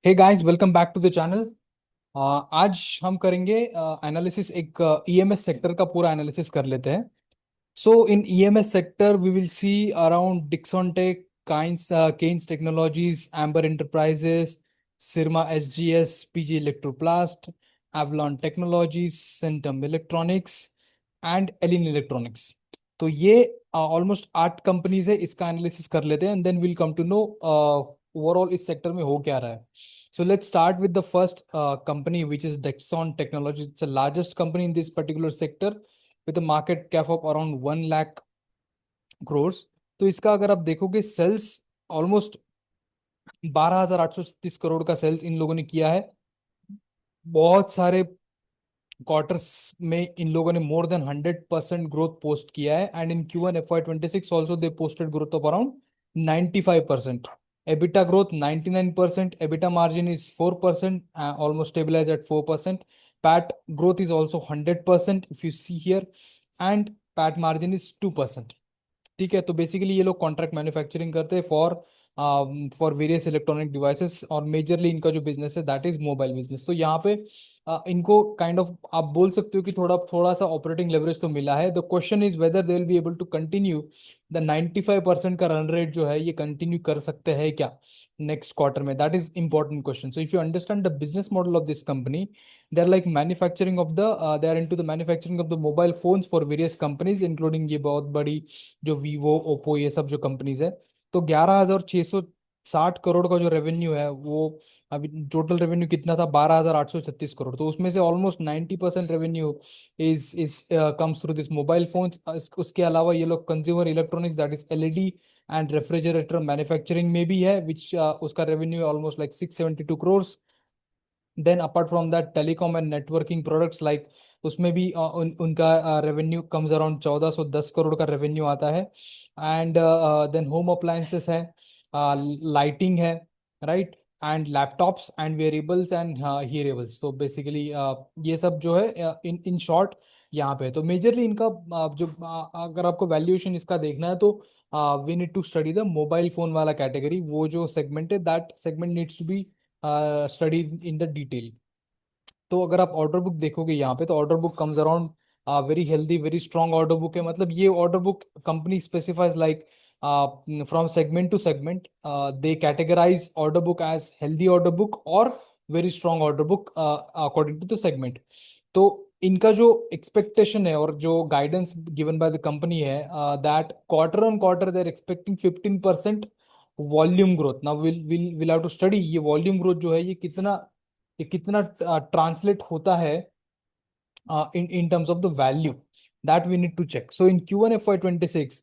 Hey guys, welcome back to the channel. आज हम करेंगे एनालिसिस। एक ईएमएस सेक्टर का पूरा एनालिसिस कर लेते हैं। So in EMS sector we will see around Dixon Tech, Kaynes Kaynes Technologies, Amber Enterprises, Syrma SGS, PG Electroplast, Avalon Technologies, Centum Electronics and Elin Electronics. तो ये ऑलमोस्ट 8 कंपनीज है। इसका analysis कर लेते हैं and then will come to know overall इस sector में हो क्या रहा है। So let's start with the first company, which is Dexon Technologies. It's the largest company in this particular sector with a market cap of around 1 lakh crores. तो इसका अगर आप देखोगे सेल्स ऑलमोस्ट 12,836 करोड़ का सेल्स इन लोगों ने किया है। बहुत सारे क्वार्टर्स में इन लोगों ने मोर देन 100% ग्रोथ पोस्ट किया है। And in Q1 FY26 also they posted growth of around 95%। EBITDA growth 99%, EBITDA margin is 4%, almost stabilized at 4%. PAT growth is also 100% if you see here, and PAT margin is 2%। ठीक है, तो basically ये लोग contract manufacturing करते हैं for various electronic devices, और majorly इनका जो बिजनेस है दैट इज मोबाइल बिजनेस। तो यहाँ पे इनको काइंड ऑफ आप बोल सकते हो कि थोड़ा थोड़ा सा ऑपरेटिंग लेवरेज तो मिला है। The question is whether they will be able to continue the 95% का रन रेट जो है ये कंटिन्यू कर सकते हैं क्या नेक्स्ट क्वार्टर में। That is important question. So if you understand the business model of this company, they are like manufacturing of the they are into the manufacturing of the mobile phones for various companies including ये बहुत बड़ी जो Vivo, Oppo, ये सब जो companies है। तो 11,660 करोड़ का जो रेवेन्यू है वो अभी टोटल रेवेन्यू कितना था, 12,836 करोड़। तो उसमें से almost 90% revenue is comes through this mobile phones. उसके अलावा ये लोग consumer electronics that is LED and refrigerator manufacturing में भी है, विच उसका revenue almost like 672 crore. Then apart from that telecom and networking products like उसमें भी उनका रेवेन्यू कम्स अराउंड 1,410 करोड़ का रेवेन्यू आता है। एंड देन होम अप्लायंसेस है, लाइटिंग है, right, and laptops and variables and hearables. तो बेसिकली ये सब जो है इन इन शॉर्ट यहाँ पे। तो मेजरली इनका अगर आपको वैल्यूएशन इसका देखना है तो we need to study the mobile phone वाला कैटेगरी। वो जो सेगमेंट है that segment needs to be study in the detail. तो अगर आप ऑर्डर बुक देखोगे यहाँ पे, तो order book comes around very healthy, very strong order book है। मतलब ये order book company specifies like from segment to segment they categorize order book as healthy order book और very strong order book according to the segment. तो इनका जो expectation है और जो guidance given by the company है that quarter on quarter they are expecting 15% volume growth. Now will have to study ये volume growth जो है ये कितना ट्रांसलेट होता है in terms of the value that we need to check. So in Q1 FY26,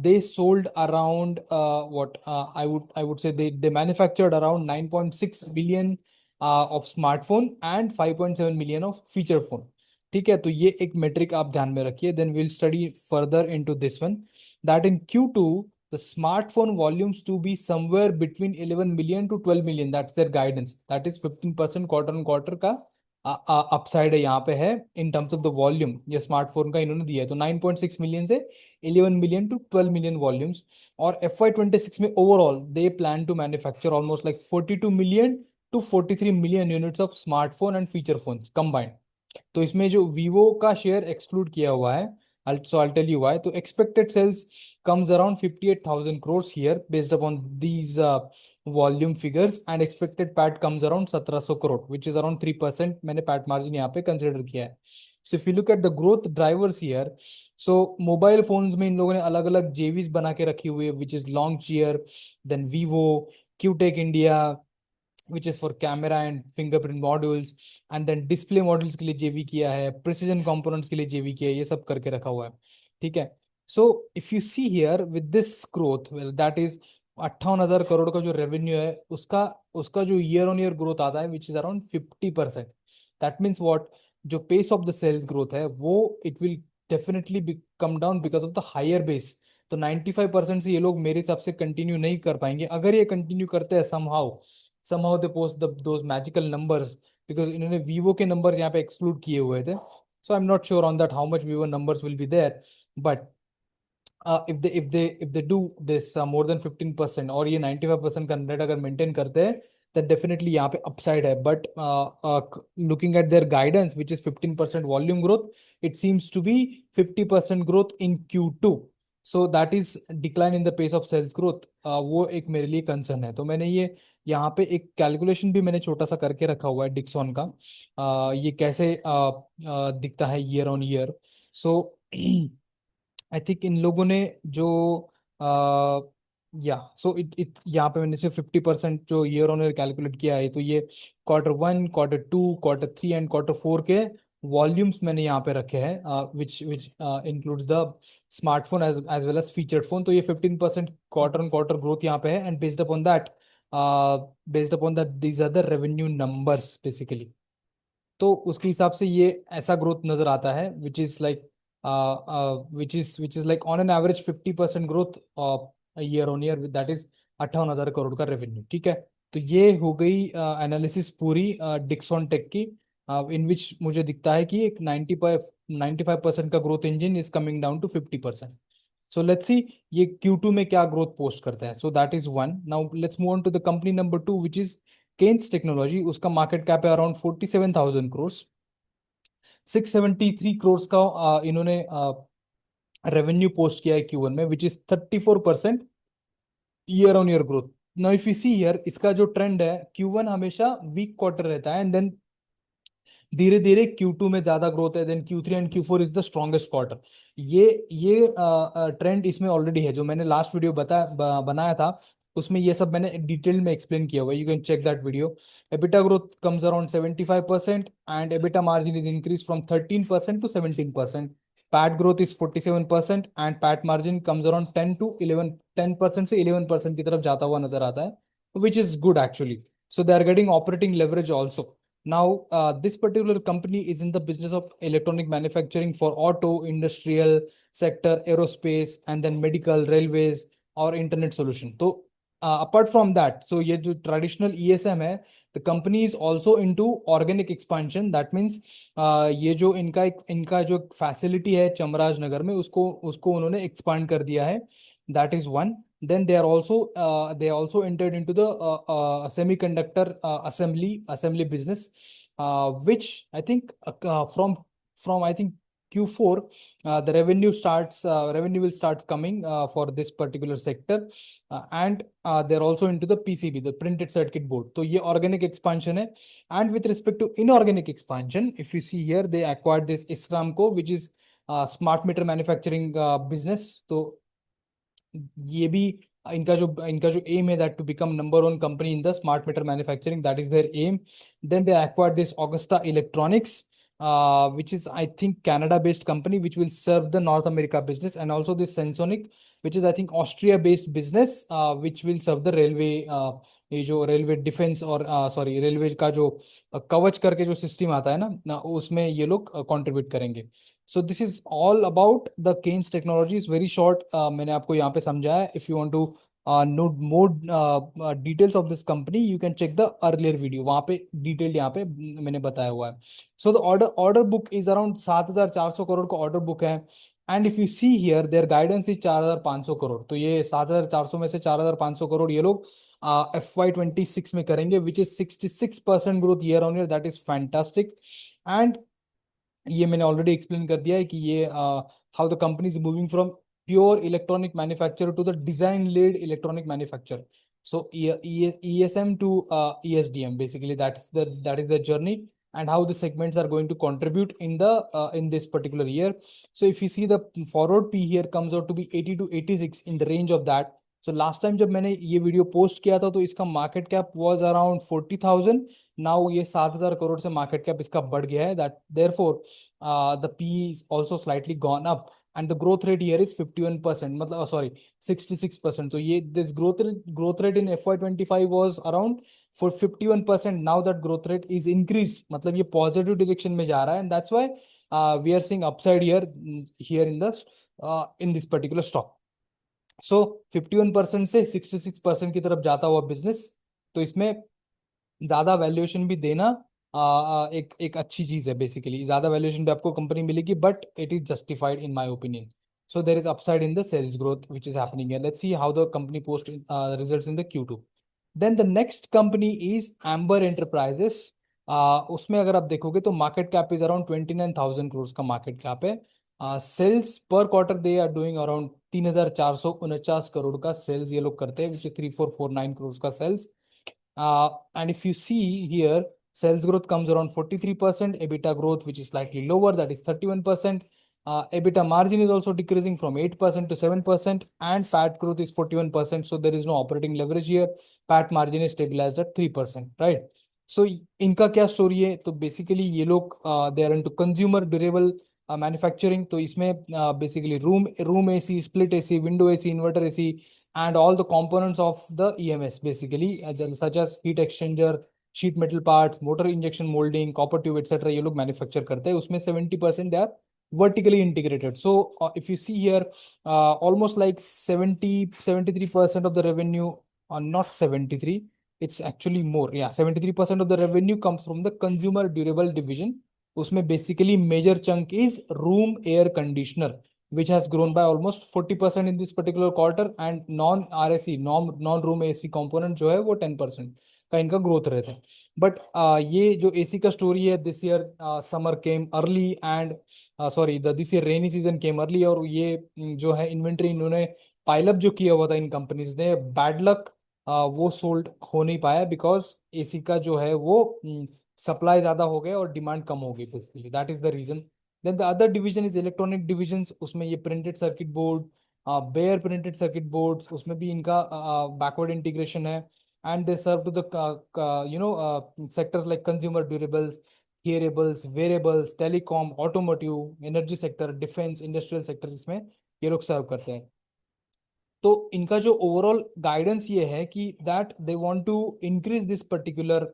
they sold around what I would say they manufactured around 9.6 billion of smartphone and 5.7 million of feature phone। ठीक है, तो ये एक metric आप ध्यान में रखिए। Then will study further into this one that in Q2 the smartphone volumes to be somewhere between 11 million to 12 million, that's their guidance, that is 15% quarter on quarter का अपसाइड है यहाँ पे है in terms of the volume. ये smartphone का इन्होंने दिया है, तो 9.6 मिलियन से 11 मिलियन टू 12 मिलियन वॉल्यूम्स। और FY26 में overall they plan to manufacture almost like 42 million to 43 million units of smartphone and feature phones combined. तो इसमें जो वीवो का शेयर एक्सक्लूड किया हुआ है, so I'll tell you why. तो expected sales comes around 58,000 crores here based upon these volume figures, and expected PAT comes around 1,700 crore which is around 3%। मैंने PAT margin यहाँ पे consider किया है। So if you look at the growth drivers here, so mobile phones में इन लोगों ने अलग अलग JVs बना के रखी हुई है, which is Longcheer, then Vivo, QTech India, which is for camera and fingerprint modules, and then display models के लिए जेवी किया है, precision components के लिए जेवी किया है, ये सब करके रखा हुआ है। ठीक है, so if you see here with this growth that is 58,000 crore का जो रेवेन्यू है उसका उसका जो ईयर ऑन ईयर ग्रोथ आता है which is around 50%। That means what, जो pace of the sales growth है वो it will definitely come down because of the higher base. तो 95% से ये लोग मेरे हिसाब से कंटिन्यू नहीं कर पाएंगे। अगर ये कंटिन्यू करते हैं somehow they post those magical numbers, because इन्होंने वीवो के नंबर यहाँ पे एक्सक्लूड किए हुए थे। So I'm not sure on that how much vivo numbers will be there, but if they do this more than 15% और ये 95% का रेट अगर मेंटेन करते हैं, then definitely यहाँ पे upside है. But looking at their guidance, which is 15% volume growth, it seems to be 50% growth in Q2. So that is decline in the pace of sales growth. वो एक मेरे लिए कंसर्न है. तो मैंने ये यहाँ पे एक कैलकुलेशन भी मैंने छोटा सा करके रखा हुआ है डिक्सॉन का. ये कैसे दिखता है year on year. So I think in लोगों ने जो आ, या सो इट इट यहाँ पे मैंने सिर्फ 50% जो ईयर ऑन ईयर कैलकुलेट किया है. तो ये Q1, Q2, Q3 and Q4 के वॉल्यूम्स मैंने यहाँ पे रखे हैं, which which includes the smartphone as well as featured phone. तो ये 15% क्वार्टर ऑन क्वार्टर ग्रोथ यहाँ पे है. And based upon that these are the revenue numbers basically. तो उसके हिसाब से ये ऐसा ग्रोथ नजर आता है which is like on an average 50% growth year on year. That is 58,000 crore का रेवेन्यू. ठीक है. तो ये हो गई एनालिसिस पूरी डिक्सॉन टेक की, इन विच मुझे दिखता है कि एक 95% का growth engine is coming down to 50%. So let's see ये Q2 में क्या ग्रोथ पोस्ट करता है. So that is one. Now let's move on to the company number 2 which is Kaynes technology. उसका मार्केट कैप है अराउंड 47,000 करोड़. 673 करोड़ का इन्होंने revenue post किया है Q1 में, which is 34% year on year growth. Now if you see here इसका जो trend है, Q1 हमेशा वीक क्वार्टर रहता है एंड देन धीरे धीरे Q2 में ज्यादा ग्रोथ है, then Q3 and Q4 is the strongest quarter. ये ट्रेंड इसमें ऑलरेडी है. जो मैंने लास्ट वीडियो बनाया था उसमें ये सब मैंने डिटेल में एक्सप्लेन किया हुआ है. You can check that video. EBITDA growth comes around 75% and EBITDA margin is increase from 13% to 17%. PAT growth is 47% and PAT margin comes around 10% से 11% की तरफ जाता हुआ नजर आता है, which is good actually. So they are getting operating leverage also. Now, this particular company is in the business of electronic manufacturing for auto, industrial sector, aerospace, and then medical, railways, or internet solution. So, apart from that, so ये जो traditional ESM है, the company is also into organic expansion. That means ये जो इनका जो facility है चमराज नगर में, उसको उसको उन्होंने expand कर दिया है. That is one. Then they also entered into the semiconductor assembly business, which I think from I think Q4 the revenue will start coming for this particular sector, and they're also into the PCB, the printed circuit board. So ये organic expansion है. And with respect to inorganic expansion, if you see here, they acquired this Isramco, which is smart meter manufacturing business. तो ये भी इनका जो aim है that to become number one company in the smart meter manufacturing. That is their aim. Then they acquired this Augusta electronics, which is I think Canada based company which will serve the North America business, and also this Sensonic which is I think Austria based business which will serve the railway, ये जो railway defence और sorry railway का जो कवच करके जो system आता है ना उसमें ये लोग कंट्रीब्यूट करेंगे. So this is all about the Kaynes Technology. Is very short. मैंने आपको यहाँ पे समझाया. If you want to know more details of this company you can check the earlier video. वहाँ पे डिटेल यहाँ पे मैंने बताया हुआ है. So the order book is around 7,400 crore का ऑर्डर बुक है. And if you see here there guidance is 4,500 crore. तो ये 7,400 में से 4,500 करोड़ ये लोग FY26 में करेंगे, which is 66% growth year on year. That is fantastic. And ये मैंने ऑलरेडी एक्सप्लेन कर दिया है कि ये how the company is moving from pure electronic manufacturer to the design led electronic manufacturer. So ESM to ESDM, basically that is the journey, and how the segments are going to contribute in this particular year. So if you see the forward P here comes out to be 80 to 86 in the range of that. So last time जब मैंने ये video post किया था तो इसका market cap was around 40,000. Now ये 7,000 करोड़ से market cap इसका बढ़ गया है. That therefore the P is also slightly gone up and the growth rate here is 51%, मतलब सॉरी 66%. तो ये this growth rate in FY25 was around for 51%. Now that growth rate is increased, मतलब ये positive direction में जा रहा है. and that's why we are seeing upside here in this particular stock. So 51% से 66% की तरफ जाता हुआ बिजनेस. तो इसमें ज्यादा वैल्यूएशन भी देना एक अच्छी चीज है. बेसिकली ज्यादा वैल्यूएशन भी आपको कंपनी मिलेगी, but it is justified in my opinion. So there is upside in the sales growth which is happening here. Let's see how the company post results in the Q2. Then the next company is Amber Enterprises. उसमें अगर आप देखोगे तो market cap is around 29,000 crore का market cap है। Sales पर quarter they are doing around 3,449 crore का sales ये लोग करते हैं, विच इज 3,449 करोड़ का sales. And if you see here, sales growth comes around 43%, EBITDA growth, which is slightly lower, that is 31%. EBITDA margin is also decreasing from 8% to 7%, and PAT growth is 41%. So there is no operating leverage here. PAT margin is stabilized at 3%, right? So इनका क्या story है? तो basically ये लोग they are into consumer durable manufacturing. तो इसमें basically room AC, split AC, window AC, inverter AC, and all the components of the EMS basically, such as heat exchanger, sheet metal parts, motor injection molding, copper tube, etc. ये लोग manufacture करते हैं। उसमें 70% they are vertically integrated. So if you see here, almost like 73% of the revenue, or not 73, it's actually more, yeah, 73% of the revenue comes from the consumer durable division. उसमें basically major chunk is room air conditioner, which has grown by almost 40% in this particular quarter, and non RAC, non room AC component जो है वो 10% का इनका growth रहता है। But ये जो एसी का स्टोरी है, this year summer came early, and sorry the this year rainy season came early, और ये जो है इन्वेंट्री इन्होंने पाइलअप जो किया हुआ था इन कंपनीज ने, बैड लक, वो सोल्ड हो नहीं पाया, बिकॉज एसी का जो है वो सप्लाई ज्यादा हो गया और डिमांड कम हो गई, basically that is the reason. Then the other division is electronic divisions. उसमें ये printed circuit board, bare printed circuit boards, उसमें भी इनका बैकवर्ड इंटीग्रेशन है। And they serve to the sectors like consumer durables, hearables, wearables, telecom, automotive, energy sector, defence, industrial sector, इसमें ये लोग सर्व करते हैं। तो इनका जो ओवरऑल गाइडेंस ये है कि that they want to increase this particular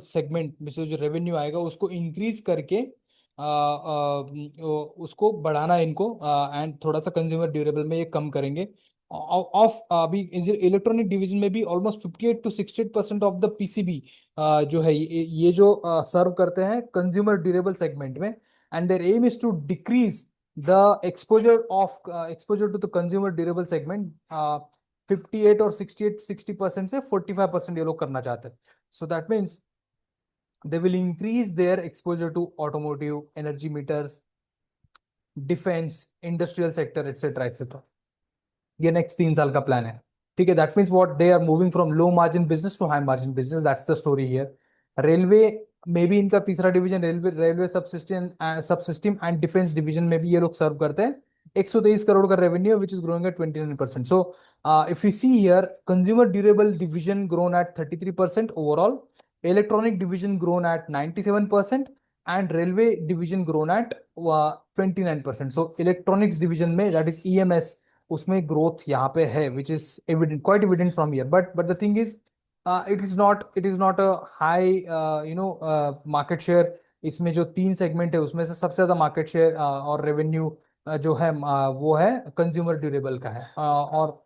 segment में से जो रेवेन्यू आएगा उसको इंक्रीज करके उसको बढ़ाना है इनको, एंड थोड़ा सा कंज्यूमर ड्यूरेबल में ये कम करेंगे। ऑफ अभी इलेक्ट्रॉनिक डिवीजन में भी almost 58 to 60% of the PCB जो है ये जो सर्व करते हैं कंज्यूमर ड्यूरेबल सेगमेंट में, and their aim is to decrease the exposure to the consumer durable segment, 58 और 60% से 45% ये लोग करना चाहते हैं। So that means they will increase their exposure to automotive, energy meters, defense, industrial sector, etc etc। ये next 3 साल का प्लान है। ठीक है, that means what, they are moving from low margin business to high margin business, that's the story here. Railway में भी इनका तीसरा division, railway subsystem and defence division में भी ये लोग सर्व करते हैं। 123 करोड़ का revenue, which is growing eight 29%। So if you see here, consumer durable division grown at 33% overall, electronic division grown at 97%, and railway division grown at 29%। So electronics division में, that is EMS, उसमें growth यहाँ पे है, which is evident, quite evident from here. But the thing is, it is not a high market share. इसमें जो 3 segment है उसमें से सबसे ज्यादा मार्केट शेयर और रेवेन्यू जो है वो है कंज्यूमर ड्यूरेबल का है, और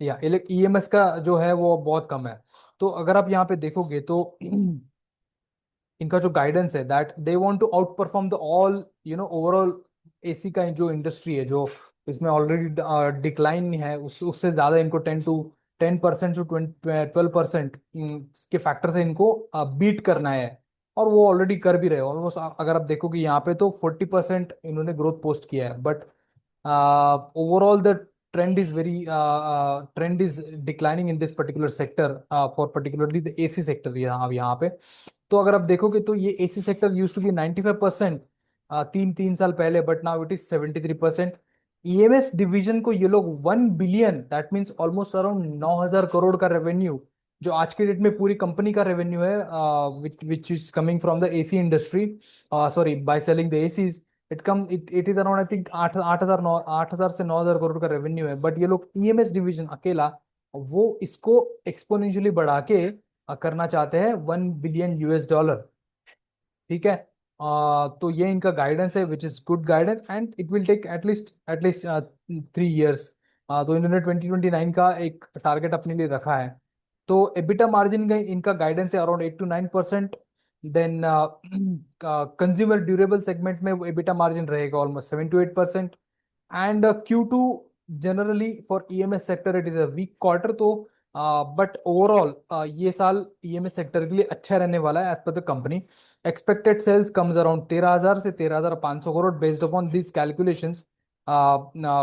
या EMS का जो है वो बहुत कम है। तो अगर आप यहाँ पे देखोगे तो इनका जो गाइडेंस है, that they want to outperform the all overall AC का जो इंडस्ट्री है, जो इसमें ऑलरेडी डिक्लाइन है, उससे ज्यादा इनको 10% टू 12% के फैक्टर से इनको बीट करना है, और वो ऑलरेडी कर भी रहे हैं ऑलमोस्ट। अगर आप देखोगे यहाँ पे तो 40% इन्होंने ग्रोथ पोस्ट किया है, but overall the trend is declining in this particular sector, for particularly the AC sector यहाँ पे। तो अगर आप देखोगे तो ये AC sector use to be 95% तीन साल पहले, but now it is 73%। EMS division को ये लोग 1 billion, that means almost around 9,000 crore का रेवेन्यू, जो आज के डेट में पूरी कंपनी का रेवेन्यू है, which is coming from the AC industry, sorry by selling the ACs, it is around I think 8,000 से 9,000 करोड़ का रेवेन्यू है। बट ये लोग EMS डिवीजन अकेला वो इसको एक्सपोनेंशियली बढ़ा के करना चाहते हैं $1 बिलियन। ठीक है, तो ये इनका गाइडेंस है, which is good guidance, and it will take at least 3 years. तो इन्होंने 2029 का एक टारगेट अपने लिए रखा है। तो EBITDA मार्जिन का इनका गाइडेंस है around 8 to 9%। Then consumer durable segment में EBITDA मार्जिन रहेगा almost 7 to 8%। And Q2 generally for EMS sector it is a weak quarter, तो बट ओवरऑल ये साल ईएमएस सेक्टर के लिए अच्छा रहने वाला है as per the company. Expected sales comes around 13,000 से 13,500 crore based upon these calculations,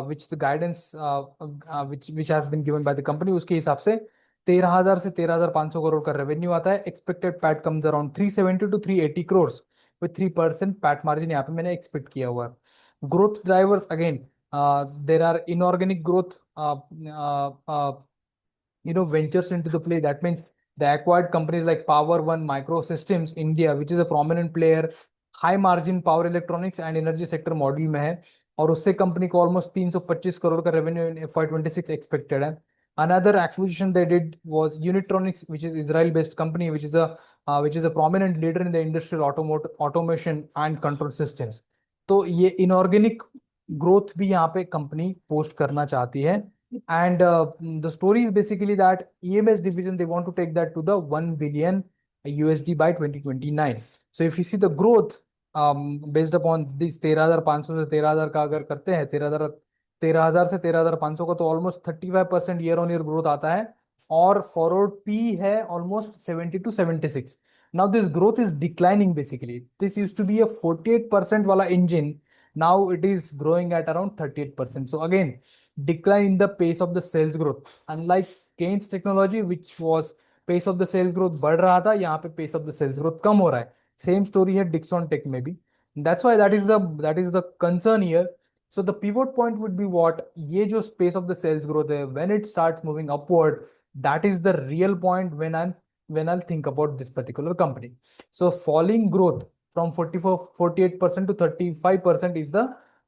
which the guidance which has been given by the company, उसके हिसाब से 13,000 से 13,500 करोड़ का रेवेन्यू आता है। Expected PAT comes around 370 to 380 crore with 3% PAT margin यहाँ पे मैंने एक्सपेक्ट किया हुआ है। Growth drivers again, there are inorganic growth, ventures into the play. That means they acquired companies like Power One Microsystems India, which is a prominent player, high margin power electronics and energy sector module में है, और उससे company को almost 325 crore का revenue in FY 26 expected है। Another acquisition they did was Unitronics, which is Israel-based company, which is a prominent leader in the industrial automation and control systems. तो ये inorganic growth भी यहाँ पे कंपनी पोस्ट करना चाहती है। And the story is basically that EMS division, they want to take that to the 1 billion USD by 2029. So if you see the growth, based upon this 13,500 से 13,000 का अगर करते हैं, 13,000 से 13,500 का, तो almost 35% year on year growth आता है। और फॉरवर्ड पी है almost 70 to 76। Now this growth is declining basically. This use to be a 48% वाला engine, now it is growing at around 38%. So again, decline in the pace of the sales growth, unlike Keynes technology which was pace of the sales growth बढ़ रहा था, यहाँ पे pace of the sales growth कम हो रहा है। Same story है Dixon Tech में भी। that's why that is the concern here. So the pivot point would be what, ये जो pace of the sales growth है, when it starts moving upward, that is the real point when I'll think about this particular company. So falling growth from 48% to 35%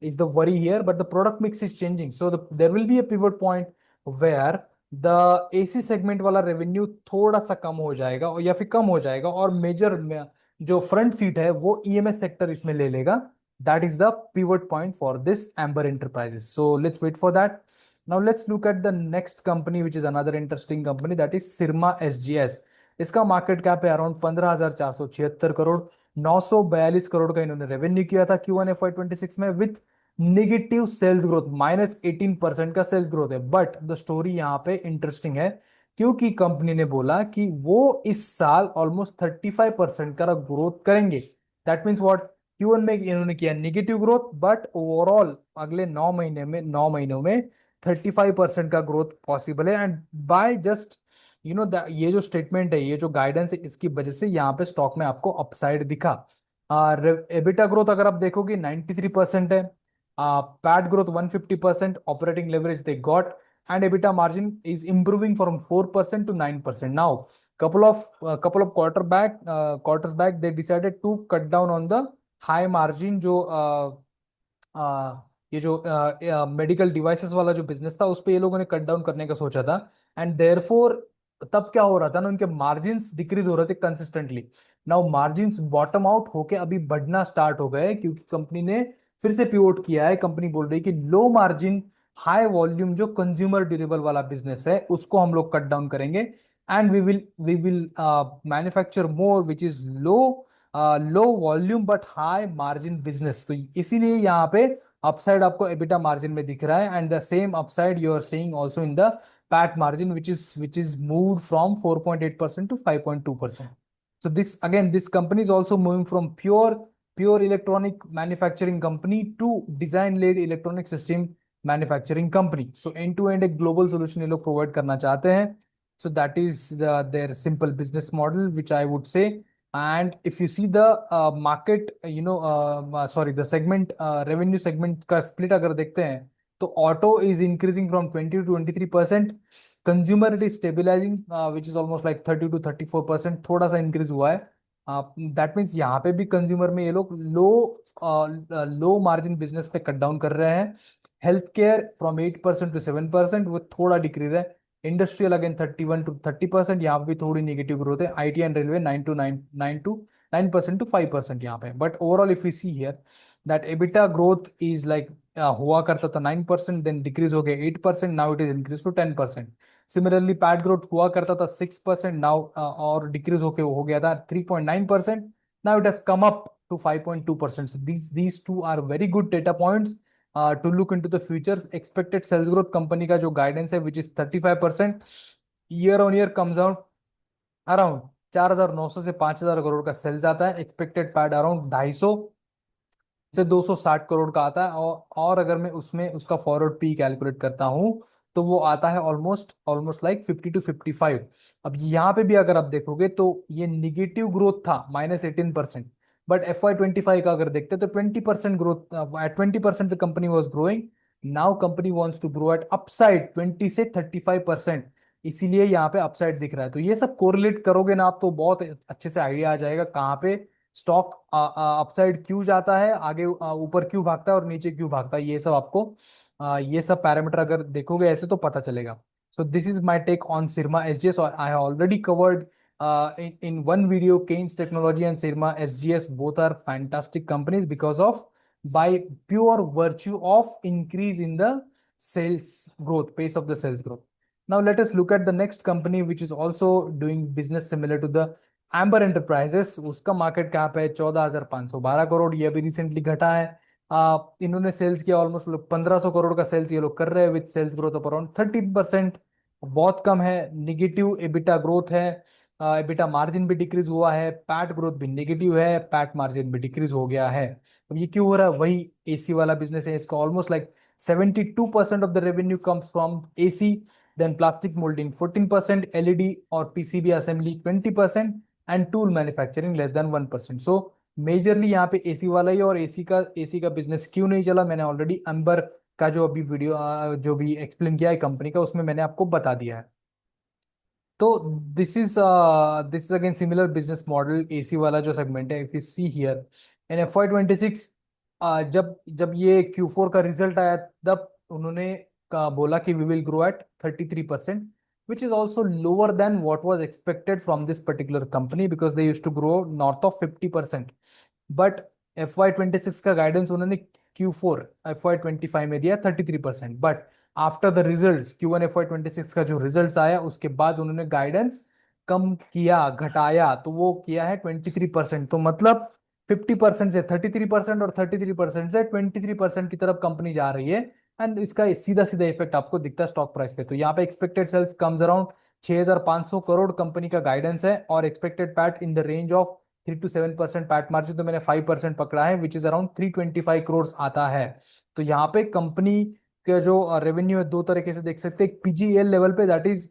is the worry here, but the product mix is changing. So there will be a pivot point where the AC segment वाला revenue थोड़ा सा कम हो जाएगा, और या फिर कम हो जाएगा, और मेजर जो फ्रंट सीट है वो ईएमएस सेक्टर इसमें ले लेगा। That is the pivot point for this Amber Enterprises. So let's wait for that. Now let's look at the next company which is another interesting company, that is Syrma SGS. इसका market cap है around 15,476 crore. 942 crore का इन्होंने revenue किया था Q1 FY 26 में, with negative sales growth, -18% का sales growth है। But the story यहाँ पे इंटरेस्टिंग है, क्योंकि कंपनी ने बोला कि वो इस साल ऑलमोस्ट 35% का ग्रोथ करेंगे। दैट मीन्स व्हाट, Q1 में इन्होंने किया नेगेटिव ग्रोथ, बट ओवरऑल अगले 9 महीनों में 35% का ग्रोथ पॉसिबल है। एंड बाय जस्ट ये जो स्टेटमेंट है, ये जो गाइडेंस है, इसकी वजह से यहाँ पे स्टॉक में आपको अपसाइड दिखा। एबिटा ग्रोथ अगर आप देखोगे 93% है, PAT growth 150%, operating leverage they got, and EBITDA margin is improving from 4% to 9%। Now couple of quarters back they decided to cut down on the high margin, जो ये जो मेडिकल डिवाइसेस वाला जो business था, उस पे ये लोगों ने कट डाउन करने का सोचा था। एंड देयरफॉर तब क्या हो रहा था ना, उनके मार्जिन्स डिक्रीज हो रहे थे consistently. Now margins bottom out होके अभी बढ़ना स्टार्ट हो गए, क्योंकि कंपनी ने फिर से पिवोट किया है। कंपनी बोल रही है कि लो मार्जिन हाई वॉल्यूम जो कंज्यूमर ड्यूरेबल वाला बिजनेस है, उसको हम लोग कट डाउन करेंगे, and we will manufacture more which is low volume but high margin business. तो इसीलिए यहाँ पे अपसाइड आपको एबिटा मार्जिन में दिख रहा है, and the same upside you are seeing also in the PAT margin which is moved from 4.8% to 5.2%. So this company is also moving from pure electronic manufacturing company to design led electronic system manufacturing company. So end to end एक global solution ये लोग provide करना चाहते हैं। So that is their simple business model, which I would say. And if you see the market, sorry, the segment, revenue segment का split अगर देखते हैं, तो auto is increasing from 20 to 23%, consumer it is stabilizing, which is almost like 30 to 34%, थोड़ा सा increase हुआ है। That means यहाँ पे भी कंज्यूमर में ये लोग लो मार्जिन बिजनेस पे कट डाउन कर रहे हैं। हेल्थ केयर फ्रॉम 8% to 7%, वो थोड़ा डिक्रीज है। इंडस्ट्रियल अगेन 31 to 30%, यहाँ पे भी थोड़ी नेगेटिव ग्रोथ है। आईटी एंड रेलवे 9% to 5% यहाँ पे। But overall if you see here that EBITDA growth is like, हुआ करता था 9%, देन डिक्रीज हो गया 8%, now it is increase to 10%। Similarly PAT growth हुआ करता था 6%, नाउ और डिक्रीज होके हो गया था 3.9%, now it has come up to 5.2%। So these two are very good data points to look into the futures। Expected sales growth company का जो गाइडेंस है which is 35%, year on year comes out around 4,900 से 5,000 करोड़ का sales आता है। Expected pad around 250 से 260 करोड़ का आता है। और अगर मैं उसमें उसका फॉरवर्ड पी कैलकुलेट करता हूं तो वो आता है ऑलमोस्ट ऑलमोस्ट लाइक 50 to 55। अब यहाँ पे भी अगर आप देखोगे तो ये निगेटिव ग्रोथ था -18%। बट FY25 का अगर देखते तो 20% growth, at 20% the company was growing. Now company wants to grow at upside 20 से 35%। इसीलिए यहाँ पे अपसाइड दिख रहा है। तो ये सब कोरिलेट करोगे ना आप तो बहुत अच्छे से आइडिया आ जाएगा कहाँ पे स्टॉक अपसाइड क्यों जाता है, आगे ऊपर क्यों भागता है और नीचे क्यों भागता है। ये सब आपको ये सब पैरामीटर अगर देखोगे ऐसे तो पता चलेगा। So this is my take on Syrma SGS। I have already covered in one video Keynes Technology and Sirma SGS both are fantastic companies because of by pure virtue of increase in the sales growth, pace of the sales growth. Now let us look at the next company which is also doing business similar to the amber enterprises. उसका market cap है 14,512 करोड़। ये अभी recently घटा है। इन्होंने sales किया almost 1,500 crore का sales ये लोग कर रहे हैं with sales growth of around 13%। बहुत कम है। निगेटिव एबिटा ग्रोथ है। एबिटा मार्जिन भी डिक्रीज हुआ है। पैट ग्रोथ भी नेगेटिव है। पैट मार्जिन भी डिक्रीज हो गया है। अब ये क्यों हो रहा है? वही एसी वाला बिजनेस है इसका। Almost like 72% of the revenue comes from AC, then plastic moulding 14%, LED और PCB assembly 20% and tool manufacturing less than 1%। So majorly यहाँ पे एसी वाला ही। और एसी का बिजनेस क्यों नहीं चला मैंने ऑलरेडी अंबर का जो अभी वीडियो जो भी एक्सप्लेन किया है कंपनी का उसमें मैंने आपको बता दिया है। तो this is again similar business model AC वाला जो सेगमेंट है। If you see here in FY26 जब जब ये Q4 का रिजल्ट आया तब उन्होंने बोला कि we will grow at 33%, which is also lower than what was expected from this particular company because they used to grow north of 50%। But FY26 का गाइडेंस उन्होंने Q4 FY25 में दिया 33%। But after the results Q1 FY26 का जो results आया उसके बाद उन्होंने गाइडेंस कम किया, घटाया। तो वो किया है 23%। तो मतलब 50% से 33% और 33% से 23% की तरफ कंपनी जा रही है। एंड इसका सीधा सीधा इफेक्ट आपको दिखता है स्टॉक प्राइस पे। तो यहाँ पे expected sales comes around 6,500 crore company का गाइडेंस है। और expected PAT in the range of 3 to 7% PAT margin तो मैंने 5% पकड़ा है विच इज अराउंड 325 करोड़ आता है। तो यहाँ पे कंपनी का जो रेवेन्यू है दो तरीके से देख सकते हैं। एक PGEL लेवल पे that is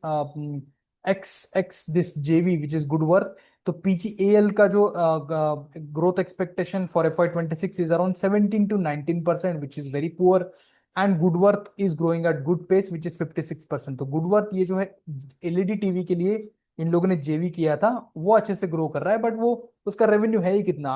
ex ex this JV which is good work. तो PGEL का जो growth expectation for FY26 is around 17 to 19% which is very poor. And Goodworth is growing at good pace which is 56%। तो गुडवर्थ ये जो है LED TV के लिए इन लोगों ने जेवी किया था वो अच्छे से ग्रो कर रहा है। बट वो उसका रेवेन्यू है ही कितना,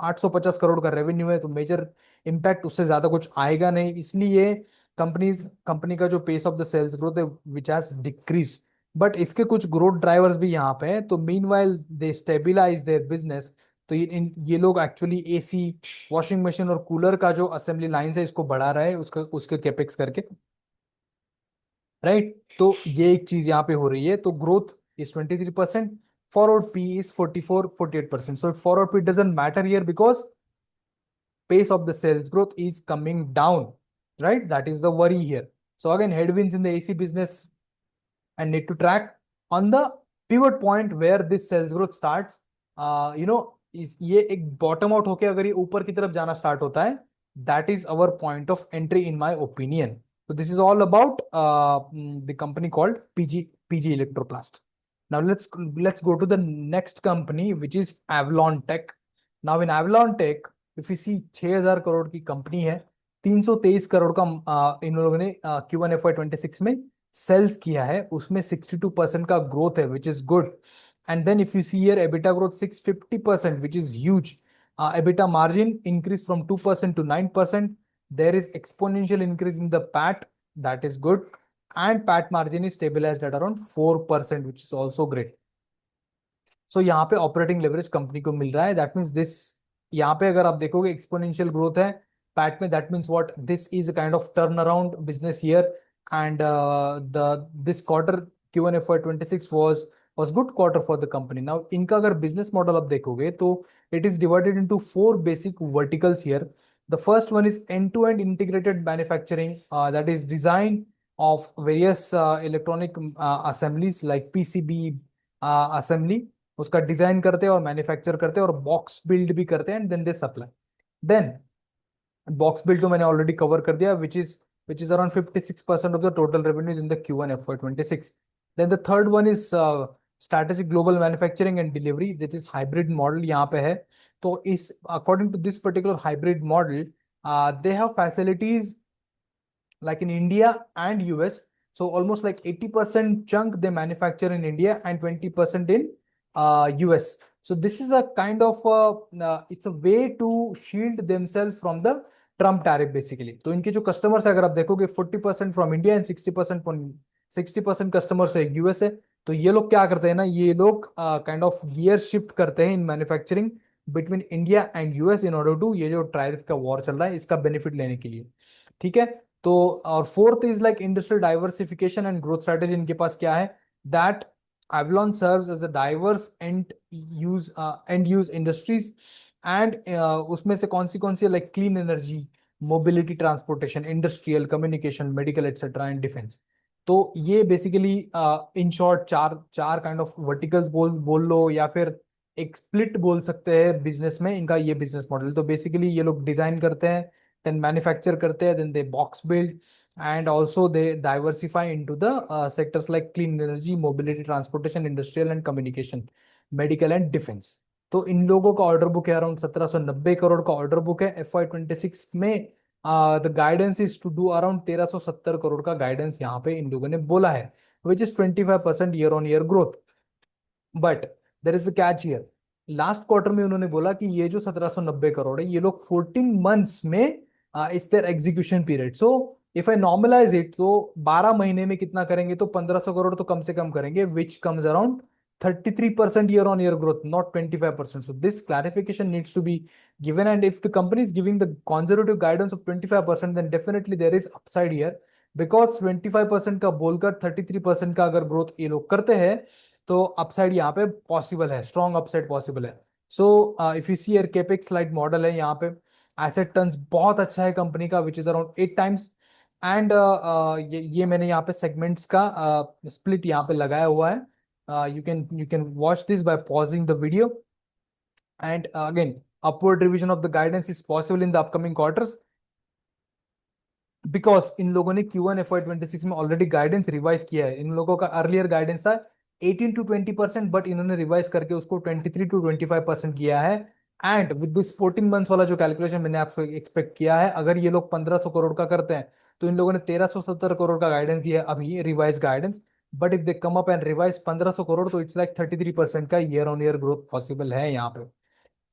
850 करोड़ का रेवेन्यू है। तो मेजर इम्पैक्ट उससे ज्यादा कुछ आएगा नहीं। इसलिए कंपनी का जो pace of the sales growth है विच हैज डिक्रीज। बट इसके कुछ ग्रोथ ड्राइवर्स भी यहाँ पे हैं। तो mean while they stabilise their business. तो ये लोग एक्चुअली एसी, वॉशिंग मशीन और कूलर का जो असेंबली लाइन है इसको बढ़ा रहा है उसका उसके कैपेक्स करके, राइट। तो ये एक चीज यहाँ पे हो रही है। तो growth is 23%। Forward P is 44-48%। So forward P doesn't matter here because pace of the sales growth is coming down, right? That is the worry here. So again, headwinds in the AC business and need to track on the pivot point where this sales growth starts। इस ये एक bottom out होके अगर ये ऊपर की तरफ जाना स्टार्ट होता है that is our point of entry in my opinion. So this is all about the company called PG Electroplast. Now let's go to the next company which is Avalon Tech. Now in Avalon Tech, if you see 6,000 crore की company है। 323 करोड़ का इन लोगों ने Q1 FY26 में sales किया है। उसमें 62% का ग्रोथ है which is good. And then if you see here EBITDA growth 650% which is huge. EBITDA margin increase from 2% to 9%। there is exponential increase in the PAT, that is good, and PAT margin is stabilized at around 4% which is also great। सो यहाँ पे operating leverage company को मिल रहा है। That means this, यहाँ पे अगर आप देखोगे एक्सपोनेंशियल ग्रोथ है पैट में। That means what, this is a kind of turn around business year. And the this quarter Q1 FY26 was good quarter for the company। now इनका अगर business model आप देखोगे तो it is divided into four basic verticals here। The first one is end to end integrated manufacturing, that is design, of various electronic assemblies like PCB assembly, उसका design करते हैं और manufacture करते हैं और बॉक्स बिल्ड भी करते हैं and then they supply. Then box build तो मैंने ऑलरेडी कवर कर दिया, which is around 56% of the total revenues in the Q1 FY26. Then the third one is strategic global manufacturing and delivery, that is hybrid model यहाँ पे है. तो इस according to this particular hybrid model, they have facilities like in India and US. So almost like 80% chunk they manufacture in India and 20% in US. So this is a kind of it's a way to shield themselves from the Trump tariff basically. तो इनके जो customers है अगर आप देखोगे 40% from India and 60% customers है US है. तो ये लोग क्या करते हैं ना, ये लोग काइंड ऑफ गियर शिफ्ट करते हैं in manufacturing between India and US in order to ये जो टैरिफ का वॉर चल रहा है इसका बेनिफिट लेने के लिए. ठीक है. तो और fourth is like industrial diversification and growth strategy. इनके पास क्या है, that Avalon serves as a diverse end use industries and उसमें से कौन सी like clean energy, mobility, transportation, industrial, communication, medical etcetera and defence. तो ये बेसिकली इन शॉर्ट चार चार काइंड ऑफ वर्टिकल्स बोल लो या फिर एक स्प्लिट बोल सकते हैं बिजनेस में, इनका ये बिजनेस मॉडल. तो बेसिकली ये लोग डिजाइन करते हैं, देन मैन्युफैक्चर करते हैं, then they box build and also they diversify into the sectors like clean energy, mobility, transportation, industrial and communication, medical and defense. तो इन लोगों का ऑर्डर बुक है अराउंड 1790 करोड़ का ऑर्डर बुक है FY26 में. The guidance is to do around 1370 crore का guidance यहाँ पे इन लोगों ने बोला है, which is 25% year on year growth. But there is a catch here. Last quarter में उन्होंने बोला कि ये जो 1790 करोड़ है ये लोग 14 मंथ्स में it's their execution period. So if I normalize it तो 12 महीने में कितना करेंगे, तो 1500 करोड़ तो कम से कम करेंगे, which comes around 33% year on year growth, not 25%. So this clarification needs to be given. And if the company is giving the conservative guidance of 25%, then definitely there is upside here. Because 25% का बोलकर 33% का अगर growth ये लोग करते हैं तो upside यहाँ पे पॉसिबल है, स्ट्रॉन्ग अपसाइड पॉसिबल है. सो इफ यू सी एर केपेक्स स्लाइड मॉडल है यहाँ पे, एसेट टर्न्स बहुत अच्छा है कंपनी का, विच इज अराउंड 8 times. एंड ये मैंने यहाँ पे सेगमेंट्स का स्प्लिट यहाँ पे लगाया हुआ है. You can watch this by pausing the video. And again, upward revision of the guidance is possible in the upcoming quarters because in लोगों ने Q1 FY26 में ऑलरेडी गाइडेंस रिवाइज किया है. इन लोगों का अर्लियर गाइडेंस था 18 to 20%, बट इन्होंने revise करके उसको 23 to 25% किया है. एंड विद दिस 14 मंथ वाला जो कैलकुलेशन मैंने आपको एक्सपेक्ट किया है, अगर ये लोग 1500 करोड़ का करते हैं तो इन लोगों ने 1370 करोड़ का गाइडेंस दिया है अभी revise guidance. But if they come up and revise 1500 crore तो इट्स लाइक 33% का year on year growth possible है यहाँ पे.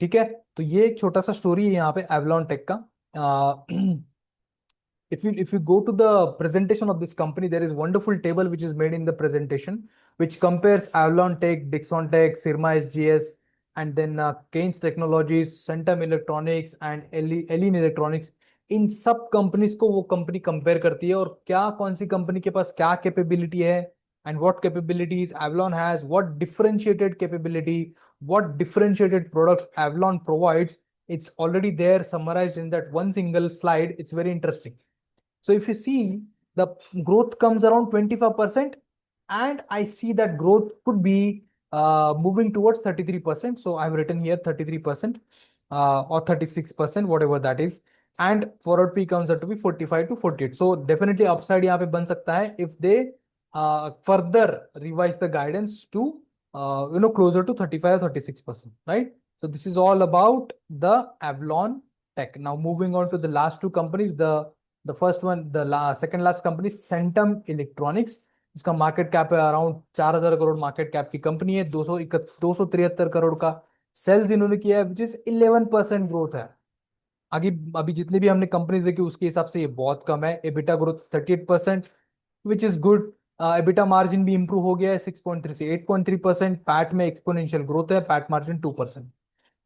ठीक है. तो ये एक छोटा सा स्टोरी है यहाँ पे एवलॉन टेक का. If you go to the presentation of this company, there is wonderful table which is made in the presentation, which compares Avalon Tech, Dixon Tech, Sirma SGS, and then Keynes Technologies, Centum Electronics and Elin Electronics. इन सब companies को वो company compare करती है और क्या कौन सी company के पास क्या कैपेबिलिटी है and what capabilities Avalon has, what differentiated capability, what differentiated products Avalon provides. It's already there summarized in that one single slide. It's very interesting. So if you see, the growth comes around 25%, and I see that growth could be moving towards 33%. So I've written here 33% or 36%, whatever that is. And forward P comes out to be 45 to 48. So definitely upside यहाँ पे बन सकता है if they further revise the guidance to closer to 35 or 36%, right? So this is all about the Avalon Tech. Now moving on to the last two companies, the first one, second last company, Centum Electronics. इसका market cap है around 4000 crore market cap की company है. 273 करोड़ का sales इन्होंने किया है, which is 11% growth है. आगे अभी जितनी भी हमने कंपनीज देखी उसके हिसाब से ये बहुत कम है. EBITDA growth 38%, which is good. EBITDA margin भी इंप्रूव हो गया है 6.3 से 8.3%. पैट में एक्सपोनेंशियल ग्रोथ है, पैट मार्जिन 2%.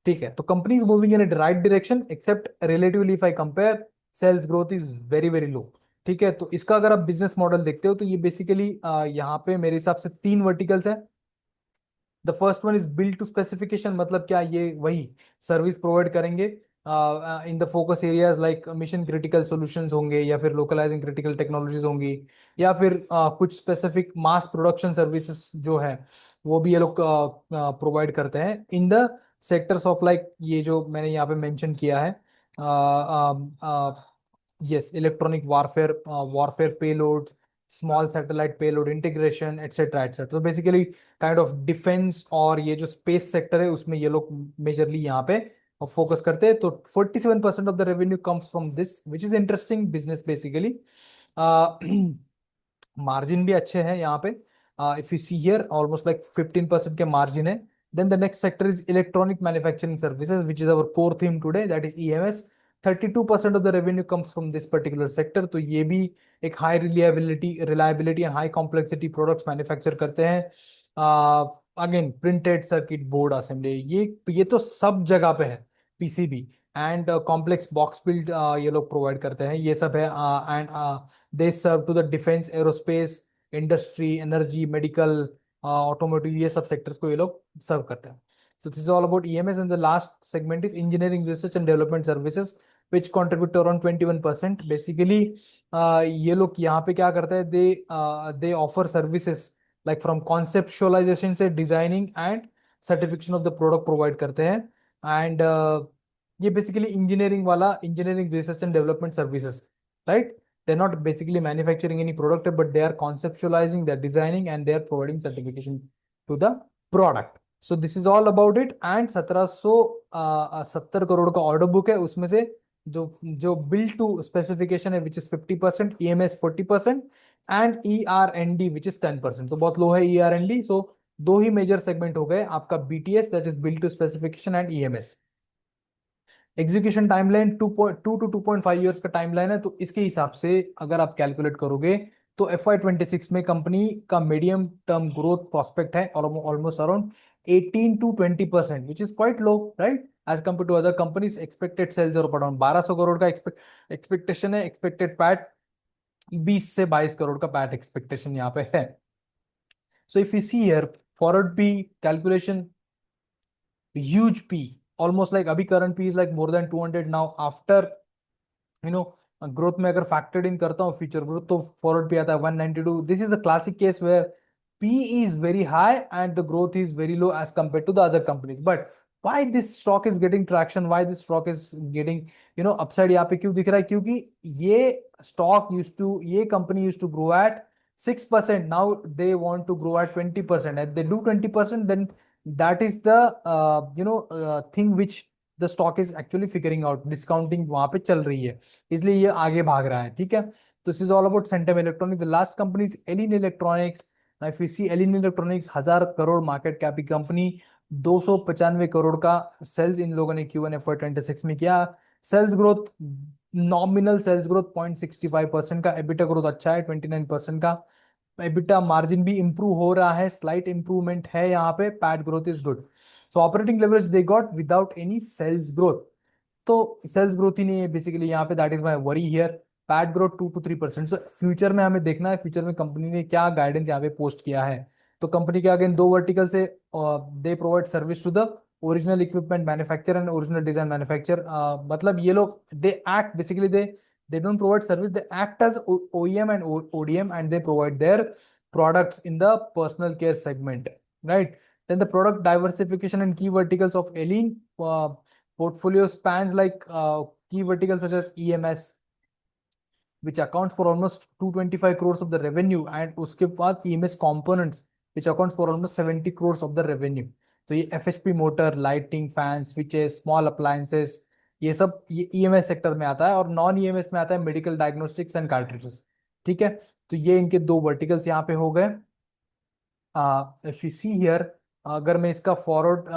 ठीक है. तो company is moving in right direction, except relatively if I compare sales growth is very very low. ठीक है. तो इसका अगर आप बिजनेस मॉडल देखते हो तो ये बेसिकली यहाँ पे मेरे हिसाब से 3 वर्टिकल्स है. The first one is build to specification. मतलब क्या, ये वही सर्विस प्रोवाइड करेंगे in the focus areas like mission critical solutions होंगे, या फिर लोकलाइजिंग क्रिटिकल टेक्नोलॉजीज होंगी, या फिर कुछ स्पेसिफिक मास प्रोडक्शन सर्विसेज जो है वो भी ये लोग प्रोवाइड करते हैं in the sectors of like ये जो मैंने यहाँ पे मेंशन किया है, yes, electronic warfare, warfare payloads, small satellite payload integration, etc etc. तो बेसिकली काइंड ऑफ डिफेंस और ये जो स्पेस सेक्टर है उसमें ये लोग मेजरली यहाँ पे फोकस करते हैं। तो 47% of the revenue comes from this which is interesting business basically. Margin भी अच्छे हैं यहाँ पे। If you see here almost like 15% के मार्जिन है। Then the next sector is electronic manufacturing services which is our core theme today, that is EMS. 32% of the revenue comes from this particular sector. तो ये भी एक high reliability reliability and high complexity products manufacture करते हैं। Again printed circuit board assembly, ये तो सब जगह पे है। PCB and complex box build ये लोग प्रोवाइड करते हैं, ये सब है। And they serve to the defence, aerospace industry, energy, medical, automotive, ये सब सेक्टर्स को ये लोग सर्व करते हैं। So this is all about EMS, and the last segment is engineering research and development services, which contribute to around 21%. Basically, ये लोग यहाँ पे क्या करते हैं, they offer services like from conceptualization से designing and certification of the product provide करते हैं। And ये basically engineering वाला engineering research and development services, right? They're not basically manufacturing any product, but they are conceptualizing, they're designing, and they're providing certification to the product. So this is all about it. And 1770 crore का order book है, उसमें से जो जो bill to specification है which is 50%, EMS 40%, and ER&D which is 10%। तो बहुत लो है ER&D। सो दो ही मेजर सेगमेंट हो गए आपका, BTS that is bill to specification and EMS। Execution timeline 2 to 2.5 years का टाइमलाइन है। तो इसके हिसाब से अगर आप कैलकुलेट करोगे तो FY26 में कंपनी का मीडियम टर्म ग्रोथ प्रोस्पेक्ट है almost around 18 to 20%, which is quite low, right, as compare to other companies. Expected sales और अराउंड 1200 करोड़ का एक्सपेक्टेशन है। एक्सपेक्टेड पैट 20 से 22 करोड़ का पैट एक्सपेक्टेशन यहाँ पे है। So if you see here forward P calculation, huge P, almost like अभी current P is like more than 200 now after, you know, growth में अगर फैक्टर्ड इन करता हूँ फ्यूचर ग्रोथ तो फॉरवर्ड पे आता है 192। This is a classic case where P is very high and the growth is very low as compared to the other companies. But why this stock is getting traction, why this stock is getting, upside यहाँ पे क्यों दिख रहा है? क्योंकि ये stock used to, ये company used to grow at 6%, now they want to grow at 20%, and they do 20%, then that is the thing which the stock is actually figuring out, discounting वहां पे चल रही है, इसलिए ये आगे भाग रहा है, ठीक है। तो this is all about Centum Electronic. The last company is Elin Electronics. If you see Elin Electronics 1000 crore market cap की कंपनी, 295 करोड़ का सेल्स इन लोगों ने Q1 FY26 में किया। Sales growth, nominal sales growth 0.65% का, एबिटा ग्रोथ अच्छा है 29% का, एबिटा मार्जिन भी इंप्रूव हो रहा है, स्लाइट इंप्रूवमेंट है यहाँ पे, PAT growth is good. So operating leverage they got without any sales growth. तो सेल्स ग्रोथ ही नहीं है बेसिकली यहाँ पे, that is my worry here. PAT growth 2 to 3%। So future में हमें देखना है, फ्यूचर में कंपनी ने क्या गाइडेंस यहाँ पे पोस्ट किया है। तो कंपनी के अगेन दो वर्टिकल से, they provide service to the original equipment manufacture and original design manufacture. मतलब ये लोग they act basically, they don't provide service, they act as OEM and ODM, and they provide their products in the personal care segment, right? Then the product diversification and key verticals of Elin portfolio spans like key verticals such as EMS, which accounts for almost 225 crores of the revenue, and उसके बाद EMS components which accounts for almost 70 crores of the revenue। तो ये FHP motor, lighting, fan, switches, small appliances, ये सब ये EMS sector में आता है। और नॉन EMS में आता है मेडिकल डायग्नोस्टिक्स एंड कार्ट्रिजेस, ठीक है। तो ये इनके दो वर्टिकल्स यहाँ पे हो गए। इफ यू सी हियर, अगर मैं इसका फॉरवर्ड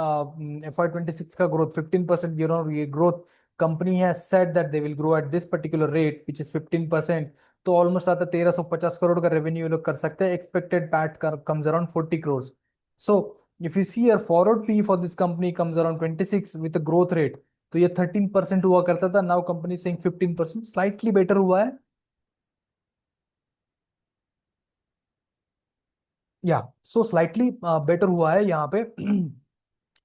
FY26 का ग्रोथ 15% ये ग्रोथ, कंपनी है set that they will grow at this particular rate which is 15%। तो ऑलमोस्ट आता है 1350 करोड़ का रेवेन्यू लोग कर सकते हैं। Expected PAT comes around 40 crore. So if you see here forward P for this company comes around 26 with growth rate. तो ये 13% हुआ करता था, now company saying 15%, slightly better हुआ है, या सो स्लाइटली बेटर हुआ है यहाँ पे।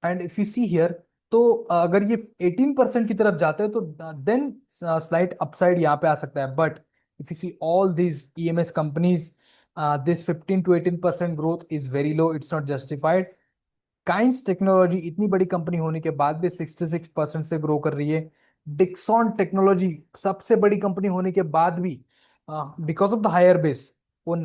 And if you see here तो अगर ये 18% की तरफ जाते हैं तो देन स्लाइट अपसाइड यहाँ पे आ सकता है, but if you see all these EMS companies, this 15 to 18% growth is very low, it's not justified. Kaynes technology इतनी बड़ी कंपनी होने के बाद भी 66% से ग्रो कर रही है। डिक्सॉन टेक्नोलॉजी सबसे बड़ी कंपनी होने के बाद भी because of the higher base वो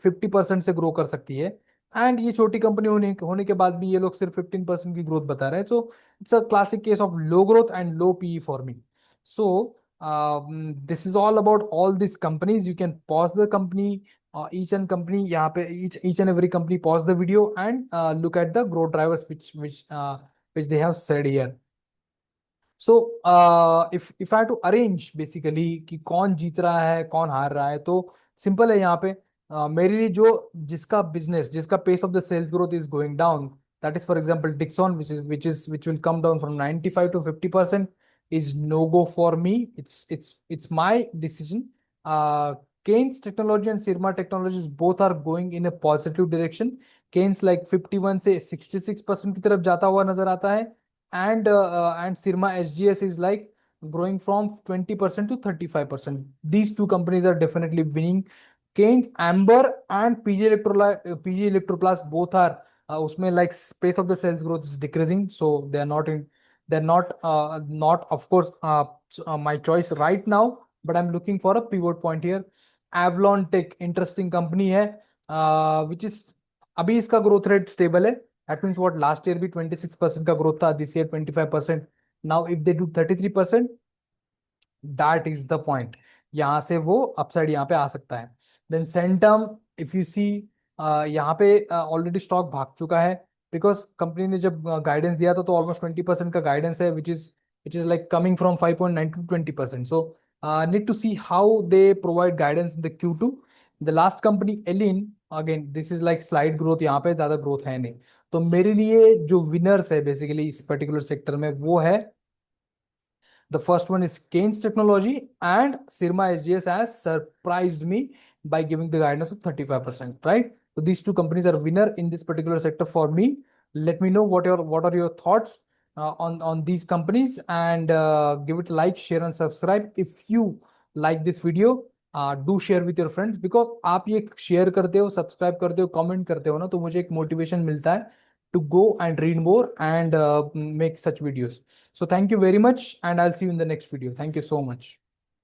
50% से ग्रो कर सकती है। एंड ये छोटी कंपनी होने होने के बाद भी ये लोग सिर्फ 15% की ग्रोथ बता रहे हैं। So it's a classic case of low growth and low PE for me. So this is all about all this companies. You can pause the company, each and company यहाँ पे each and every company pause the video and look at the growth drivers which they have said here. So if I to arrange basically कि कौन जीत रहा है कौन हार रहा है, तो सिंपल है यहाँ पे। मेरे लिए जो जिसका बिजनेस, जिसका pace of the sales growth is going down, that is for example Dixon, which will come down from 95 to 50%, is no go for me. It's my decision. Keynes Technology and Sirma Technologies both are going in a positive direction. Keynes like 51 से 66% की तरफ जाता हुआ नजर आता है, and Sirma SGS is like growing from 20% to 35%. These two companies are definitely winning. Keynes, Amber and PG Electroplast both are उसमें like pace of the sales growth is decreasing, so they're not of course my choice right now, but I'm looking for a pivot point here. Avalon Tech interesting company है, which is अभी इसका growth rate stable है। That means what, last year भी 26% का growth था, this year 25%। Now if they do 33%, that is the point, यहाँ से वो अपसाइड यहाँ पे आ सकता है। देन सेंटम, इफ यू सी, यहाँ पे ऑलरेडी स्टॉक भाग चुका है, बिकॉज कंपनी ने जब गाइडेंस दिया था तो ऑलमोस्ट 20% का गाइडेंस है, which is like coming from 5.9 to 20%। So need to see how they provide guidance in the Q2। The last company Elin, again this is like slide growth, यहाँ पे ज्यादा ग्रोथ है नहीं। तो मेरे लिए जो विनर्स है बेसिकली इस पर्टिकुलर सेक्टर में वो है, the first one is Keynes Technology, and Sirma SGS has surprised me by giving the guidance of 35%, right? So these two companies are winner in this particular sector for me. Let me know what are your thoughts on these companies, and give it a like, share and subscribe if you like this video. Do share with your friends, because आप ये share करते हो, subscribe करते हो, comment करते हो ना, तो मुझे एक मोटिवेशन मिलता है to go and read more and make such videos. So thank you very much, and I'll see you in the next video. Thank you so much.